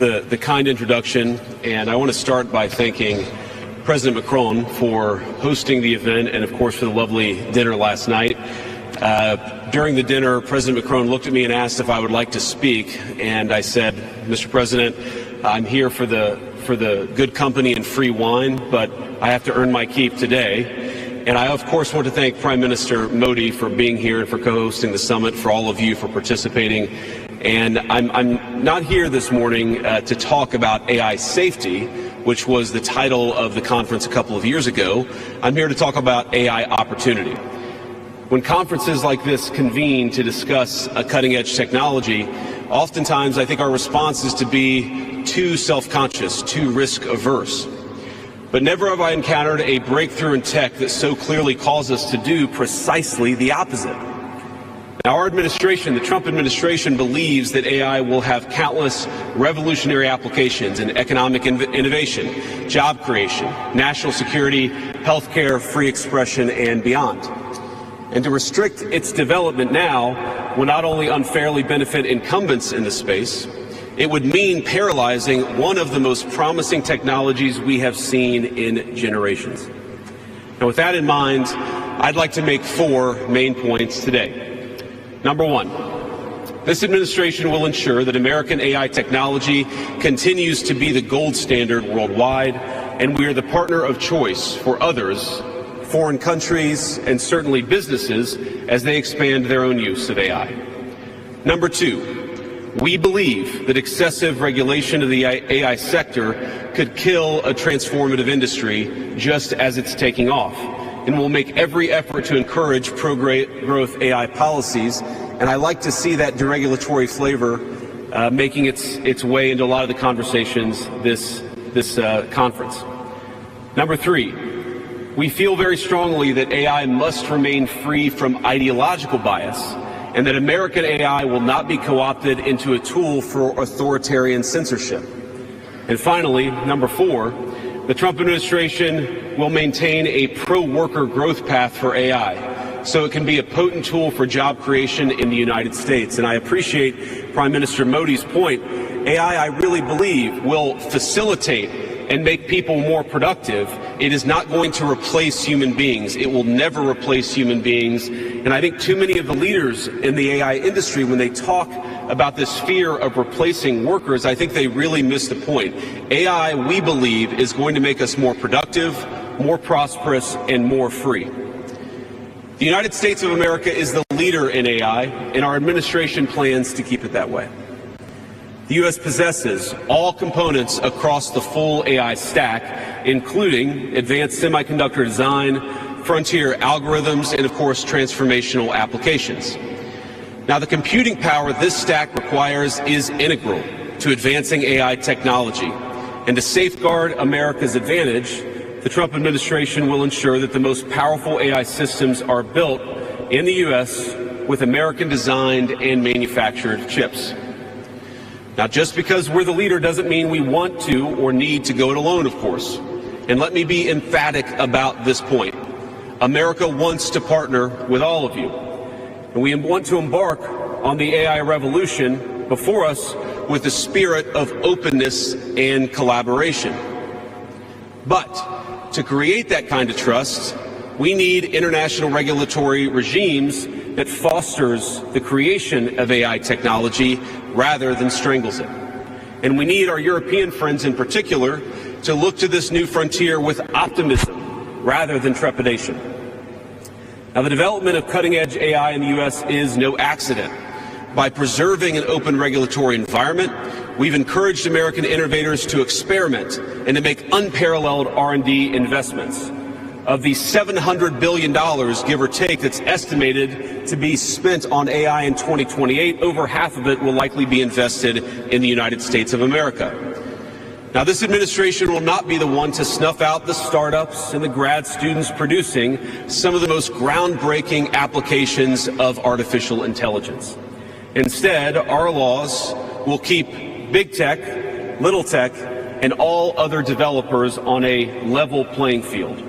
the kind introduction, and I want to start by thanking President Macron for hosting the event and, of course, for the lovely dinner last night. During the dinner, President Macron looked at me and asked if I would like to speak, and I said, Mr. President, I'm here for the good company and free wine, but I have to earn my keep today. And I, of course, want to thank Prime Minister Modi for being here and for co-hosting the summit, for all of you for participating. And I'm not here this morning to talk about AI safety, which was the title of the conference a couple of years ago. I'm here to talk about AI opportunity. When conferences like this convene to discuss a cutting-edge technology, oftentimes I think our response is to be too self-conscious, too risk-averse. But never have I encountered a breakthrough in tech that so clearly calls us to do precisely the opposite. Now, our administration, the Trump administration, believes that AI will have countless revolutionary applications in economic innovation, job creation, national security, healthcare, free expression, and beyond. And to restrict its development now will not only unfairly benefit incumbents in the space, it would mean paralyzing one of the most promising technologies we have seen in generations. Now, with that in mind, I'd like to make 4 main points today. Number 1, this administration will ensure that American AI technology continues to be the gold standard worldwide, and we are the partner of choice for others, foreign countries, and certainly businesses as they expand their own use of AI. Number 2, we believe that excessive regulation of the AI sector could kill a transformative industry just as it's taking off, and will make every effort to encourage pro-growth AI policies. And I like to see that deregulatory flavor making its way into a lot of the conversations this conference. Number 3, we feel very strongly that AI must remain free from ideological bias, and that American AI will not be co-opted into a tool for authoritarian censorship. And finally, number 4, the Trump administration will maintain a pro-worker growth path for AI, so it can be a potent tool for job creation in the United States. And I appreciate Prime Minister Modi's point. AI, I really believe, will facilitate and make people more productive. It is not going to replace human beings. It will never replace human beings. And I think too many of the leaders in the AI industry, when they talk about this fear of replacing workers, I think they really miss the point. AI, we believe, is going to make us more productive, more prosperous, and more free. The United States of America is the leader in AI, and our administration plans to keep it that way. The U.S. possesses all components across the full AI stack, including advanced semiconductor design, frontier algorithms, and, of course, transformational applications. Now, the computing power this stack requires is integral to advancing AI technology. And to safeguard America's advantage, the Trump administration will ensure that the most powerful AI systems are built in the U.S. with American-designed and manufactured chips. Now, just because we're the leader doesn't mean we want to or need to go it alone, of course. And let me be emphatic about this point. America wants to partner with all of you. And we want to embark on the AI revolution before us with the spirit of openness and collaboration. But to create that kind of trust, we need international regulatory regimes that fosters the creation of AI technology rather than strangles it. And we need our European friends in particular to look to this new frontier with optimism rather than trepidation. Now, the development of cutting-edge AI in the U.S. is no accident. By preserving an open regulatory environment, we've encouraged American innovators to experiment and to make unparalleled R&D investments. Of the $700 billion, give or take, that's estimated to be spent on AI in 2028, over half of it will likely be invested in the United States of America. Now, this administration will not be the one to snuff out the startups and the grad students producing some of the most groundbreaking applications of artificial intelligence. Instead, our laws will keep big tech, little tech, and all other developers on a level playing field.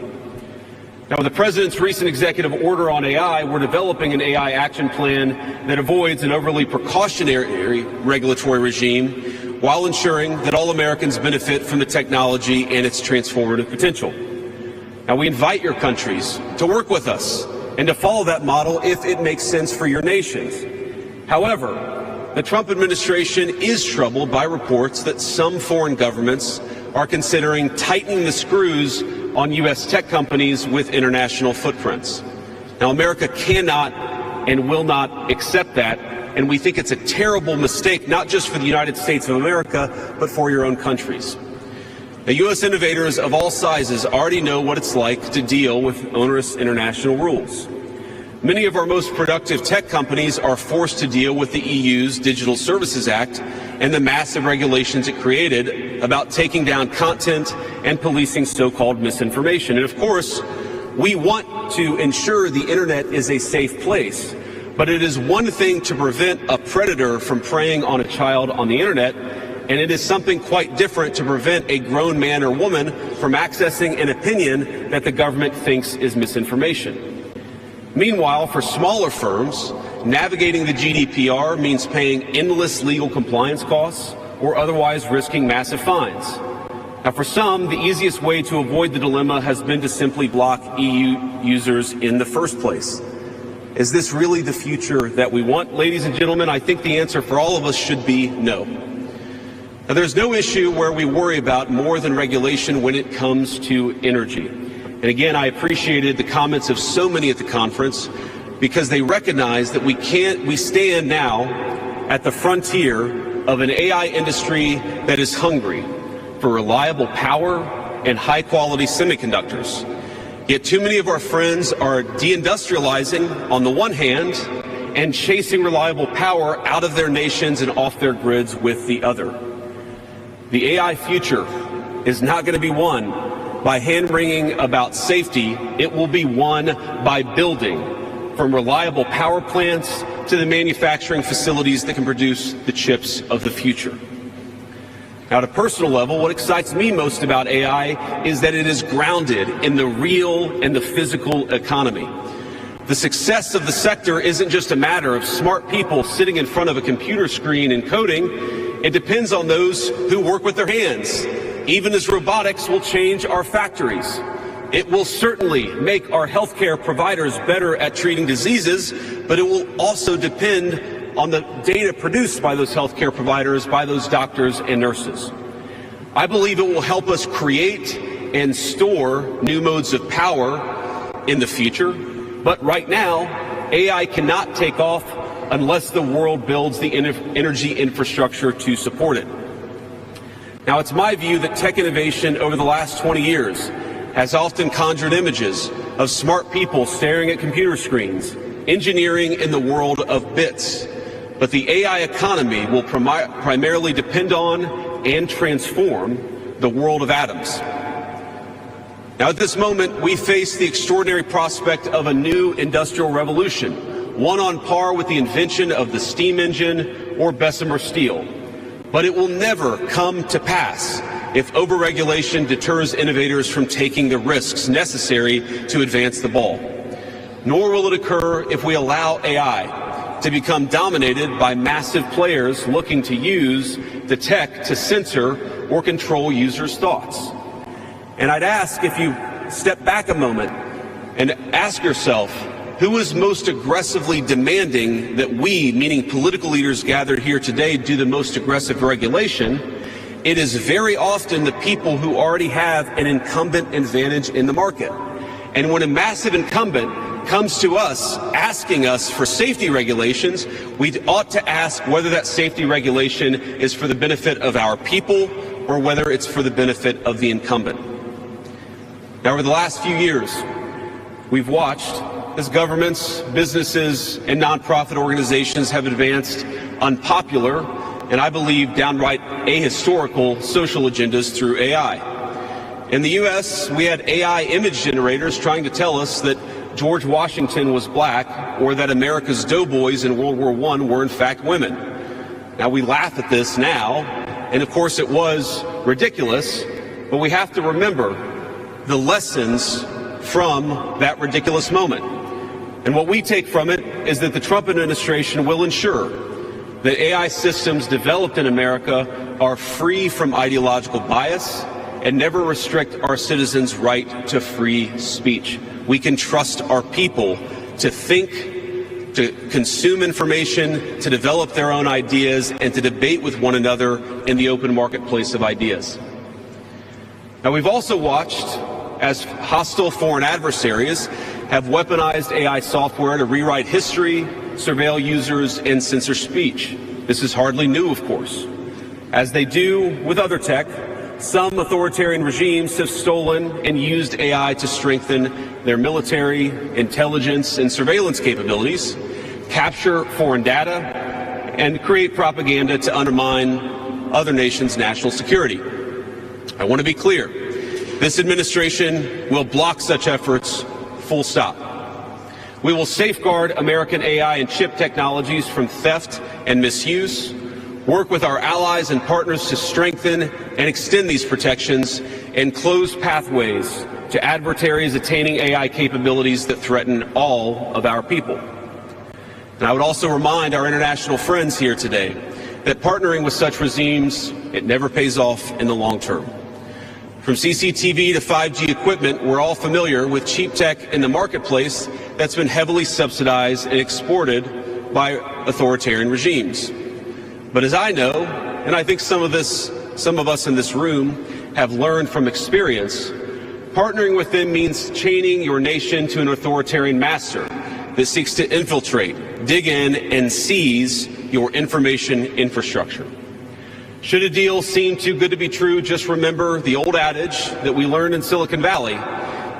Now, with the President's recent executive order on AI, we're developing an AI action plan that avoids an overly precautionary regulatory regime while ensuring that all Americans benefit from the technology and its transformative potential. Now, we invite your countries to work with us and to follow that model if it makes sense for your nations. However, the Trump administration is troubled by reports that some foreign governments are considering tightening the screws on U.S. tech companies with international footprints. Now, America cannot and will not accept that, and we think it's a terrible mistake, not just for the United States of America, but for your own countries. Now, U.S. innovators of all sizes already know what it's like to deal with onerous international rules. Many of our most productive tech companies are forced to deal with the EU's Digital Services Act and the massive regulations it created about taking down content and policing so-called misinformation. And of course, we want to ensure the internet is a safe place, but it is one thing to prevent a predator from preying on a child on the internet, and it is something quite different to prevent a grown man or woman from accessing an opinion that the government thinks is misinformation. Meanwhile, for smaller firms, navigating the GDPR means paying endless legal compliance costs or otherwise risking massive fines. Now, for some, the easiest way to avoid the dilemma has been to simply block EU users in the first place. Is this really the future that we want? Ladies and gentlemen, I think the answer for all of us should be no. Now, there's no issue where we worry about more than regulation when it comes to energy. And again, I appreciated the comments of so many at the conference because they recognize that we stand now at the frontier of an AI industry that is hungry for reliable power and high-quality semiconductors. Yet too many of our friends are deindustrializing on the one hand and chasing reliable power out of their nations and off their grids with the other. The AI future is not going to be won by hand-wringing about safety. It will be won by building, from reliable power plants to the manufacturing facilities that can produce the chips of the future. Now, at a personal level, what excites me most about AI is that it is grounded in the real and the physical economy. The success of the sector isn't just a matter of smart people sitting in front of a computer screen and coding. It depends on those who work with their hands. Even as robotics will change our factories, it will certainly make our healthcare providers better at treating diseases, but it will also depend on the data produced by those healthcare providers, by those doctors and nurses. I believe it will help us create and store new modes of power in the future, but right now, AI cannot take off unless the world builds the energy infrastructure to support it. Now, it's my view that tech innovation over the last 20 years has often conjured images of smart people staring at computer screens, engineering in the world of bits. But the AI economy will primarily depend on and transform the world of atoms. Now, at this moment, we face the extraordinary prospect of a new industrial revolution, one on par with the invention of the steam engine or Bessemer steel. But it will never come to pass if overregulation deters innovators from taking the risks necessary to advance the ball. Nor will it occur if we allow AI to become dominated by massive players looking to use the tech to censor or control users' thoughts. And I'd ask if you step back a moment and ask yourself, who is most aggressively demanding that we, meaning political leaders gathered here today, do the most aggressive regulation? It is very often the people who already have an incumbent advantage in the market. And when a massive incumbent comes to us asking us for safety regulations, we ought to ask whether that safety regulation is for the benefit of our people or whether it's for the benefit of the incumbent. Now, over the last few years, we've watched as governments, businesses, and nonprofit organizations have advanced unpopular and, I believe, downright ahistorical social agendas through AI. In the U.S., we had AI image generators trying to tell us that George Washington was black or that America's doughboys in World War I were in fact women. Now, we laugh at this now, and of course it was ridiculous, but we have to remember the lessons from that ridiculous moment. And what we take from it is that the Trump administration will ensure that AI systems developed in America are free from ideological bias and never restrict our citizens' right to free speech. We can trust our people to think, to consume information, to develop their own ideas, and to debate with one another in the open marketplace of ideas. Now, we've also watched as hostile foreign adversaries have weaponized AI software to rewrite history, surveil users, and censor speech. This is hardly new, of course. As they do with other tech, some authoritarian regimes have stolen and used AI to strengthen their military, intelligence, and surveillance capabilities, capture foreign data, and create propaganda to undermine other nations' national security. I want to be clear. This administration will block such efforts, full stop. We will safeguard American AI and chip technologies from theft and misuse, work with our allies and partners to strengthen and extend these protections, and close pathways to adversaries attaining AI capabilities that threaten all of our people. And I would also remind our international friends here today that partnering with such regimes, it never pays off in the long term. From CCTV to 5G equipment, we're all familiar with cheap tech in the marketplace that's been heavily subsidized and exported by authoritarian regimes. But as I know, and I think some of us in this room have learned from experience, partnering with them means chaining your nation to an authoritarian master that seeks to infiltrate, dig in, and seize your information infrastructure. Should a deal seem too good to be true, just remember the old adage that we learned in Silicon Valley: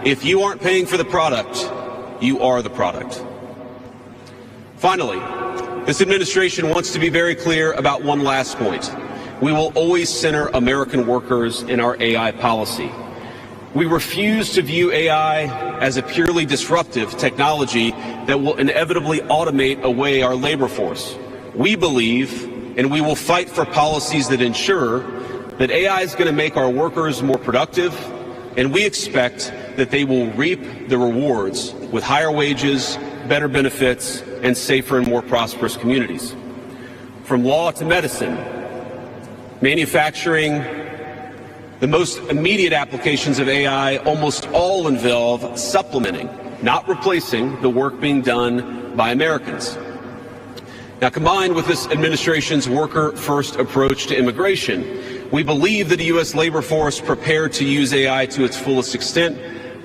if you aren't paying for the product, you are the product. Finally, this administration wants to be very clear about one last point. We will always center American workers in our AI policy. We refuse to view AI as a purely disruptive technology that will inevitably automate away our labor force. We believe, and we will fight for policies that ensure that AI is going to make our workers more productive, and we expect that they will reap the rewards with higher wages, better benefits, and safer and more prosperous communities. From law to medicine, manufacturing, the most immediate applications of AI almost all involve supplementing, not replacing, the work being done by Americans. Now, combined with this administration's worker-first approach to immigration, we believe that a U.S. labor force prepared to use AI to its fullest extent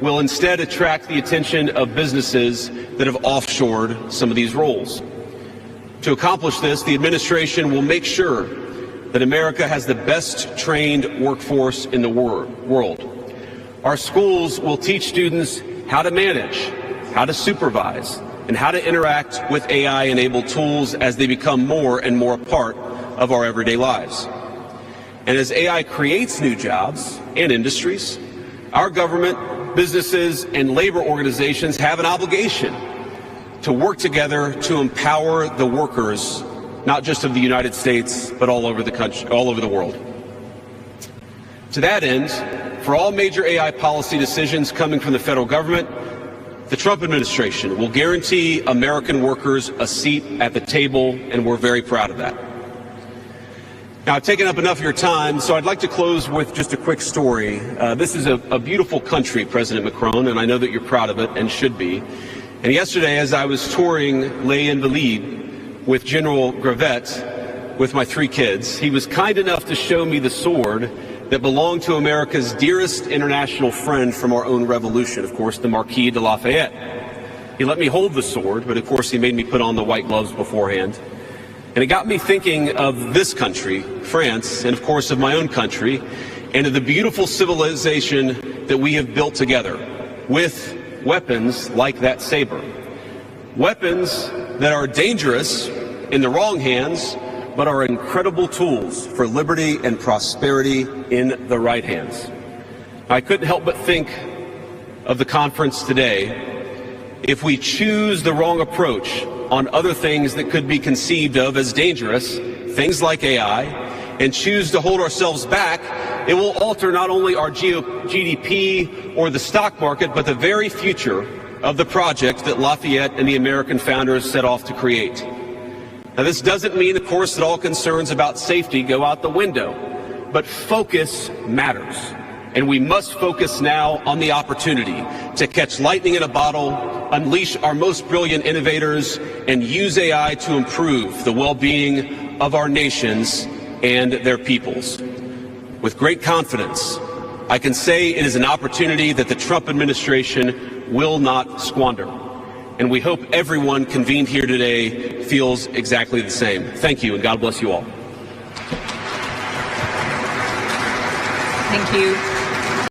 will instead attract the attention of businesses that have offshored some of these roles. To accomplish this, the administration will make sure that America has the best trained workforce in the world. Our schools will teach students how to manage, how to supervise, and how to interact with AI-enabled tools as they become more and more a part of our everyday lives. And as AI creates new jobs and industries, our government, businesses, and labor organizations have an obligation to work together to empower the workers, not just of the United States, but all over the country, all over the world. To that end, for all major AI policy decisions coming from the federal government, the Trump administration will guarantee American workers a seat at the table, and we're very proud of that. Now, I've taken up enough of your time, so I'd like to close with just a quick story. This is a beautiful country, President Macron, and I know that you're proud of it and should be. And yesterday, as I was touring Les Invalides with General Gravette with my 3 kids, he was kind enough to show me the sword that belonged to America's dearest international friend from our own revolution, of course, the Marquis de Lafayette. He let me hold the sword, but of course he made me put on the white gloves beforehand. And it got me thinking of this country, France, and of course of my own country, and of the beautiful civilization that we have built together with weapons like that saber. Weapons that are dangerous in the wrong hands, but are incredible tools for liberty and prosperity in the right hands. I couldn't help but think of the conference today. If we choose the wrong approach on other things that could be conceived of as dangerous, things like AI, and choose to hold ourselves back, it will alter not only our GDP or the stock market, but the very future of the project that Lafayette and the American founders set off to create. Now, this doesn't mean, of course, that all concerns about safety go out the window, but focus matters. And we must focus now on the opportunity to catch lightning in a bottle, unleash our most brilliant innovators, and use AI to improve the well-being of our nations and their peoples. With great confidence, I can say it is an opportunity that the Trump administration will not squander. And we hope everyone convened here today feels exactly the same. Thank you, and God bless you all. Thank you.